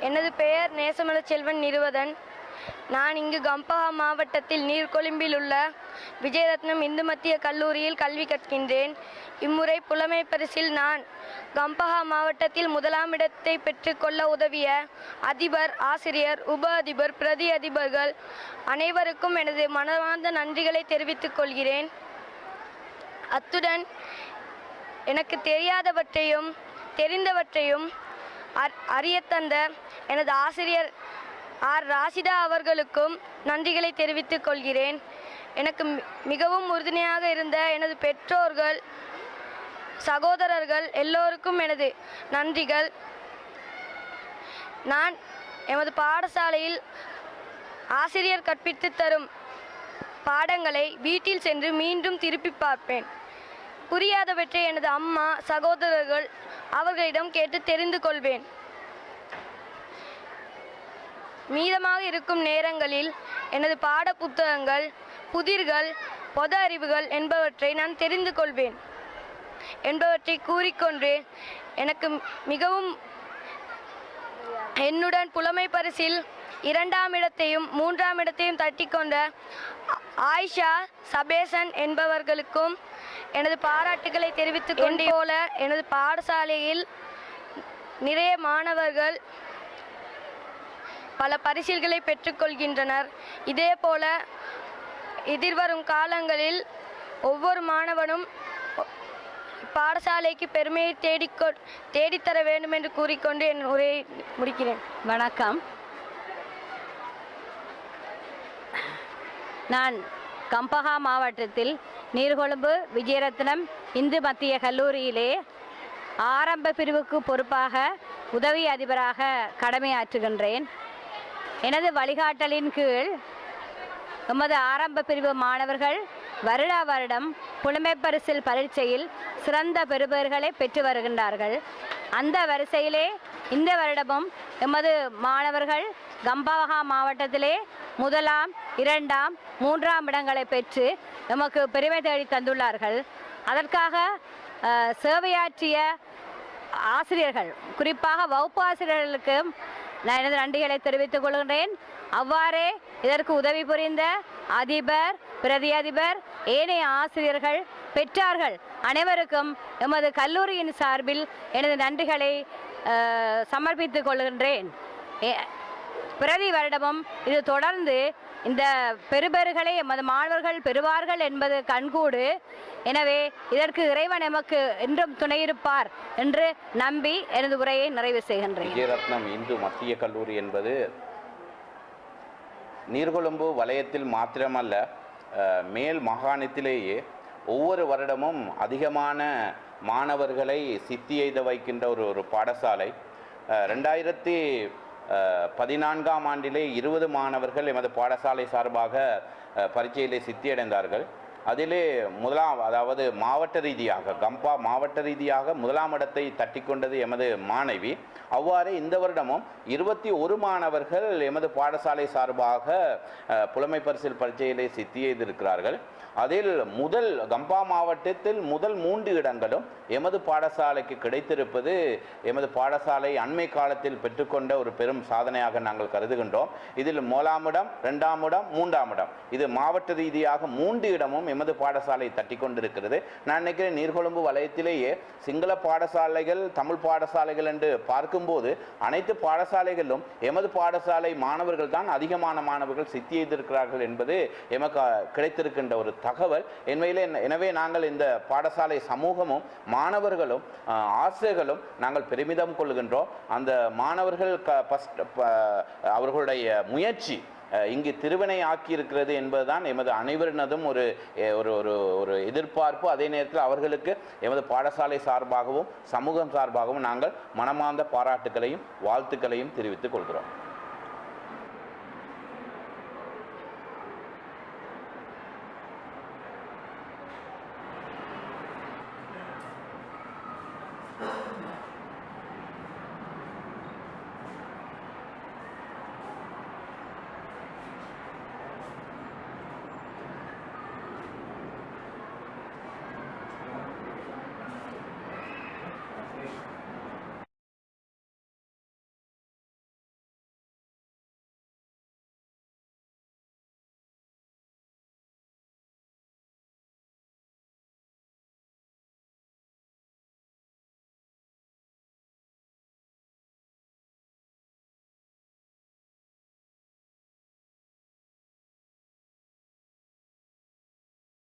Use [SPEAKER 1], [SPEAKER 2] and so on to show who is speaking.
[SPEAKER 1] எனது பெயர் நேசமல செல்வன் நிறுவதன். நான் இங்கு கம்பஹா மாவட்டத்தில் நீர்கொழும்பில் உள்ள விஜயரத்னம் இந்து மத்திய கல்லூரியில் கல்வி கற்கின்றேன். இம்முறை புலமை பரிசில் நான் கம்பஹா மாவட்டத்தில் முதலாம் இடத்தை பெற்றுக்கொள்ள உதவிய அதிபர், ஆசிரியர், உப அதிபர், பிரதி அதிபர்கள் அனைவருக்கும் எனது மனமார்ந்த நன்றிகளை தெரிவித்துக் கொள்கிறேன். அத்துடன் எனக்கு தெரியாதவற்றையும் தெரிந்தவற்றையும் அறியத்தந்த எனது ஆசிரியர் ஆர் ராசிதா அவர்களுக்கும் நன்றிகளை தெரிவித்துக் கொள்கிறேன். எனக்கு மிகவும் உறுதுணையாக இருந்த எனது பெற்றோர்கள், சகோதரர்கள் எல்லோருக்கும் எனது நன்றிகள். நான் எமது பாடசாலையில் ஆசிரியர் கற்பித்து தரும் பாடங்களை வீட்டில் சென்று மீண்டும் திருப்பி பார்ப்பேன். புரியாதவற்றை எனது அம்மா, சகோதரர்கள் அவர்களிடம் கேட்டு தெரிந்து கொள்வேன். மீதமாக இருக்கும் நேரங்களில் எனது பாட புத்தகங்கள், புதிர்கள், பொது அறிவுகள் என்பவற்றை நான் தெரிந்து கொள்வேன் என்பவற்றை கூறிக்கொண்டு எனக்கு மிகவும் என்னுடன் புலமை பரிசில் 2ஆம் இடத்தையும் 3ஆம் இடத்தையும் தட்டிக்கொண்ட ஆயிஷா, சபேசன் என்பவர்களுக்கும் எனது பாராட்டுகளை தெரிவித்துக் கொண்டே போல எனது பாடசாலையில் நிறைய மாணவர்கள் பல பரிசில்களை பெற்றுக்கொள்கின்றனர். இதே போல எதிர்வரும் காலங்களில் ஒவ்வொரு மாணவனும் பாடசாலைக்கு பெருமையை தேடித்தர வேண்டும் என்று கூறிக்கொண்டு என் உரையை முடிக்கிறேன்.
[SPEAKER 2] வணக்கம். நான் கம்பஹா மாவட்டத்தில் நீர்கொழும்பு விஜயரத்னம் இந்து மத்திய கல்லூரியிலே ஆரம்ப பிரிவுக்கு பொறுப்பாக உதவி அதிபராக கடமையாற்றுகின்றேன். எனது வழிகாட்டலின் கீழ் எமது ஆரம்ப பிரிவு மாணவர்கள் வருடா வருடம் புலமை பரிசில் பரீட்சையில் சிறந்த பெறுபேறுகளை பெற்று வருகின்றார்கள். அந்த வரிசையிலே இந்த வருடமும் எமது மாணவர்கள் கம்பஹா மாவட்டத்திலே 1ஆம், 2ஆம், 3ஆம் இடங்களை பெற்று நமக்கு பெருமை தேடி தந்துள்ளார்கள். அதற்காக சேவையாற்றிய ஆசிரியர்கள், குறிப்பாக வகுப்பு ஆசிரியர்களுக்கு நான் எனது நன்றிகளை தெரிவித்துக் கொள்கின்றேன். அவ்வாறே இதற்கு உதவி புரிந்த அதிபர், பிரதி அதிபர், ஏனைய ஆசிரியர்கள், பெற்றார்கள் அனைவருக்கும் எமது கல்லூரியின் சார்பில் எனது நன்றிகளை சமர்ப்பித்துக் கொள்கின்றேன். பிரதி வருடமும் இது தொடர்ந்து இந்த பெறுபேறுகளை எமது மாணவர்கள் பெறுவார்கள் என்பது கண்கூடு. எனவே இதற்கு இறைவன் எமக்கு என்றும் துணையிருப்பார் என்று நம்பி எனது உரையை நிறைவு செய்கின்றேன்.
[SPEAKER 3] விஜயரத்னம் இந்து மத்திய கல்லூரி என்பது நீர்கொழும்பு வலயத்தில் மாத்திரமல்ல, மேல் மாகாணத்திலேயே ஒவ்வொரு வருடமும் அதிகமான மாணவர்களை சித்தி எய்த வைக்கின்ற ஒரு பாடசாலை. 2014ஆம் ஆண்டிலே 20 மாணவர்கள் எமது பாடசாலை சார்பாக பரீட்சையிலே சித்தியடைந்தார்கள். அதிலே அதாவது மாவட்ட ரீதியாக கம்பா மாவட்ட ரீதியாக 1ஆம் இடத்தை தட்டி கொண்டது எமது மாணவி. அவ்வாறு இந்த வருடமும் 21 மாணவர்கள் எமது பாடசாலை சார்பாக புலமை பரிசில் பரீட்சையிலே சித்தி எய்திருக்கிறார்கள். அதில் கம்பா மாவட்டத்தில் முதல் 3 இடங்களும் எமது பாடசாலைக்கு கிடைத்திருப்பது எமது பாடசாலை அண்மை காலத்தில் பெற்றுக்கொண்ட ஒரு பெரும் சாதனையாக நாங்கள் கருதுகின்றோம். இதில் 1ஆம் இடம், 2ஆம் இடம், 3ஆம் இடம், இது மாவட்ட ரீதியாக 3 இடமும் எமது பாடசாலை தட்டி கொண்டிருக்கிறது. நான் நினைக்கிறேன் நீர்கொழும்பு வலயத்திலேயே சிங்கள பாடசாலைகள், தமிழ் பாடசாலைகள் என்று பார்க்கும்போது அனைத்து பாடசாலைகளிலும் எமது பாடசாலை மாணவர்கள் தான் அதிகமான மாணவர்கள் சித்தி எய்திருக்கிறார்கள் என்பது எமக்கு கிடைத்திருக்கின்ற ஒரு தகவல். எனவே நாங்கள் இந்த பாடசாலை சமூகமும் மாணவர்களும் ஆசிரியர்களும் நாங்கள் பெருமிதம் கொள்கின்றோம். அந்த மாணவர்கள் அவர்களுடைய முயற்சி இங்கு திருவினை ஆக்கி இருக்கிறது என்பதுதான் எமது அனைவரினதும் ஒரு எதிர்பார்ப்பு. அதே நேரத்தில் அவர்களுக்கு எமது பாடசாலை சார்பாகவும் சமூகம் சார்பாகவும் நாங்கள் மனமார்ந்த பாராட்டுகளையும் வாழ்த்துக்களையும் தெரிவித்துக் கொள்கிறோம்.